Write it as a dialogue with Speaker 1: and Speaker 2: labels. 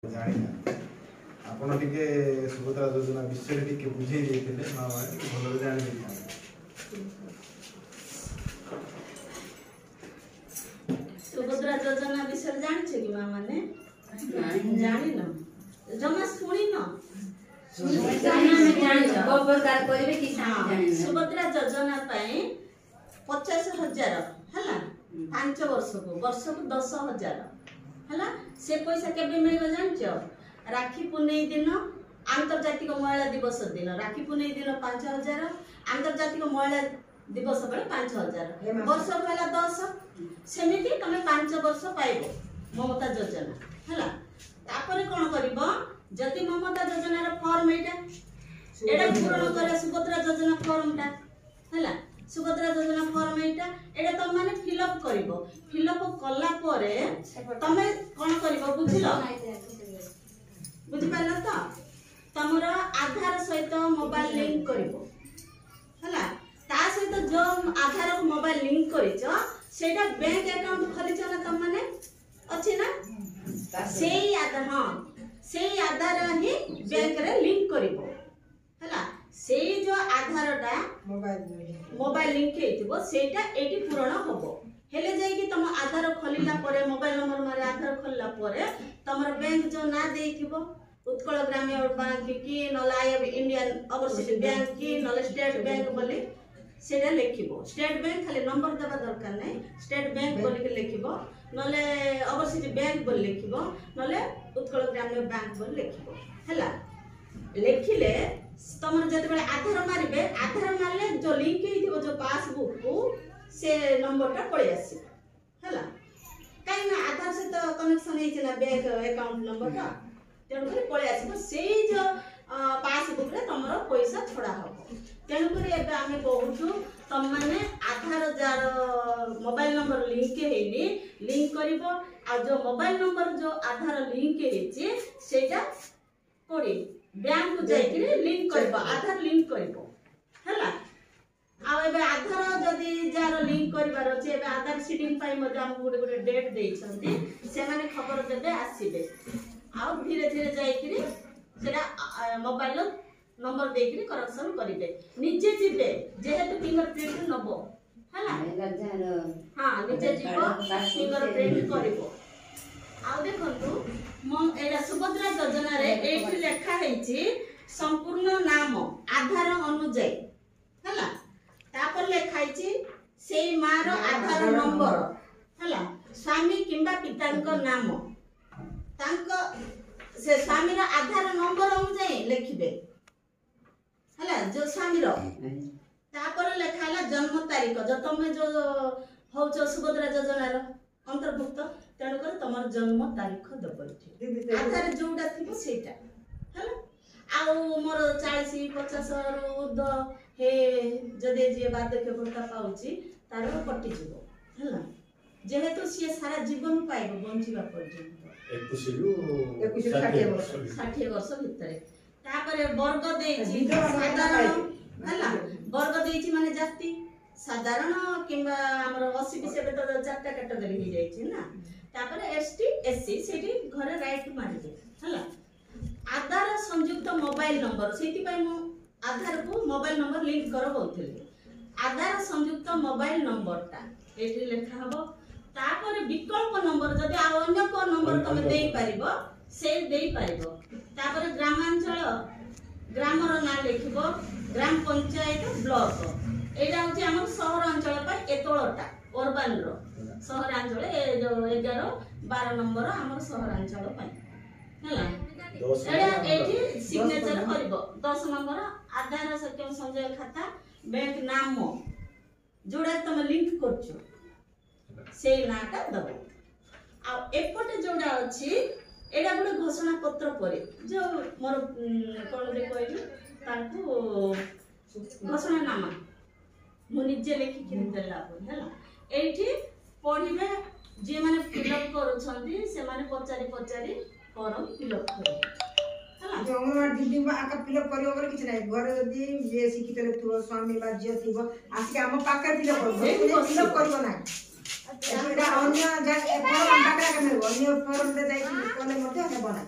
Speaker 1: जानी आपण टिके सुभद्रा योजना विषय टिके बुझे देते माँ मैंने भल जानी
Speaker 2: सुभद्रा योजना विषय जानी कि माँ मैंने जानी न जमा शुणी न सुभद्रा योजना 50,000 है 5 वर्ष को 10,000 है से पैसा केबे मिलबो जानछ राखी पुनेई दिन आंतर्जातिक महिला दिवस दिन राखी पुनेई दिन 5,000 आंतर्जातिक महिला दिवस बेले 5,000 वर्ष होला 10 सेमिति तमे 5 वर्ष पाइबो ममता योजना हैला तापरे कोन करबो जति ममता योजना रो फॉर्म एटा पूर्ण करे सुभद्रा योजना फॉर्म टा हैला सुभद्रा योजना फॉर्म एटा तुम माने फिलअप करिवो फिलअप कला परे तमे कोन करिवो बुझिलो बुझि पालो त तमरा आधार सहित मोबाइल लिंक करिवो हला ता सहित जो आधार को मोबाइल लिंक करिचो सेटा बैंक अकाउंट खोलिचो ना तम माने अछि ना सेही आधार हां सेही आधार ही बैंक रे लिंक करिवो हला सेही जो आधारटा मोबाइल लिंक हेतिबो सेटा एटी पूर्ण होबो हेले जाई कि तुम आधार खोलिला परे मोबाइल नंबर मारे आधार खोलिला परे तमर बैंक जो ना देइथिबो उत्कल ग्रामीण बैंक की नलाय इंडियन ओवरसीज बैंक की नले स्टेट बैंक बोली सेटा लिखिबो स्टेट बैंक खाली नंबर देबा दरकार नै स्टेट बैंक बोली के लिखिबो नले ओवरसीज बैंक बोली लिखिबो नले उत्कल ग्रामीण बैंक बोली लिखिबो हला लिखिले तमर जते बेले आधार मारिबे आधार मारले जो लिंक हेतिबो जो पासबुक को से नंबर टा पळे आसी हला काई ना आधार से तो कनेक्शन हेछि ना बैंक अकाउंट नंबर टा तेन करे पळे आसीबो सेही जो पासबुक रे तमरो पैसा छोड़ा होबो तेन करे एबे आमे कहूछु तम माने आधार जार मोबाइल नंबर लिंक हेनी लिंक करिवो आ जो मोबाइल नंबर जो आधार लिंक हेछि सेटा कोडी बैंक को जाई कि लिंक करबो आधार लिंक करबो हला आ एबे आधार जदी जार लिंक करबार अछि एबे आधार सीडिंग पाई मते हम गुडे डेट देइ छथि से माने खबर देबे आसीबे आ धीरे धीरे जाई कि सेटा मोबाइल नंबर दे कि करेक्शन करिवे निजे जिबे जेहेतु फिंगरप्रिंट नबो हला हां निजे जिबो फिंगरप्रिंट करबो आ देखंतु एरा सुभद्रा योजना रे एठी लेखा हेछि संपूर्ण नाम आधार अनुଯାयी हला तापर लेखा हेछि सेई मार आधार नंबर हला स्वामी किंबा पितांको नाम तांको से स्वामी रो आधार नंबर अनुଯାयी लिखिबे हला जो स्वामी रो तापर लेखा हला जन्म तारीख जो तमे जो होचो सुभद्रा योजना रो अंतर्भुक्त तेणु कर तमर जन्म तारीख दबो आधार जोडा थिबो सेटा हला आ मोर 40-50 रो उर्ध हे जदे जे बार्धक्य भत्ता पाउची तार कटि जिवो हला जेहेतु से सारा जीवन पाइबो बंचिबा पर्यंत 60 वर्ष भितरे तापरे वर्ग देछि साधारण हला वर्ग देछि माने जाति साधारण किंबा हमर 80 विषय तो चारटा कैटेगरी हो जाई छी ना तापर एसटी एससी सेठी घरे राइट मारिबे हला आधार संयुक्त मोबाइल नंबर सेठी पय मो आधार को मोबाइल नंबर लिंक करो बोलथिले आधार संयुक्त मोबाइल नंबर ता एठी लेखा हबो तापर विकल्प नंबर जदि आ अन्य को नंबर तमे देई परिबो से देई परिबो तापर ग्रामांचल ग्रामर ना लिखिबो ग्राम पंचायत ब्लॉक एटा होची हमर शहर अंचल पर एतोळटा अर्बन रो शहर अंचल ए जो 11-12 नंबर हमर शहर अंचल पर हला एटा एठी सिग्नेचर करबो 10 नंबर आधार सत्यम संजय खाता बैंक नाम जोडा तमे लिंक करछो से नाटा दबो आ एपटे जोडा अछि एटा गुड घोषणा पत्र परे जो मोर कोन रे कहली तांकू घोषणा नामा मु निजे लेखि कि देला हला एठी पढिबे जे माने फिलअप करूछंती से माने पचारी फॉर्म फिलअप करे हला
Speaker 3: जो अंगनवाड़ी दीदी में आका फिलअप करियो करे किछ नै घर जदी जे शिक्षित लोग स्वामी बा जे थिबो आसी हम पाका फिलअप करबो फिलअप करबो ना एटा अन्य फॉर्म डाकरा के अन्य फॉर्म दे जाई कोले मते हेबो ना।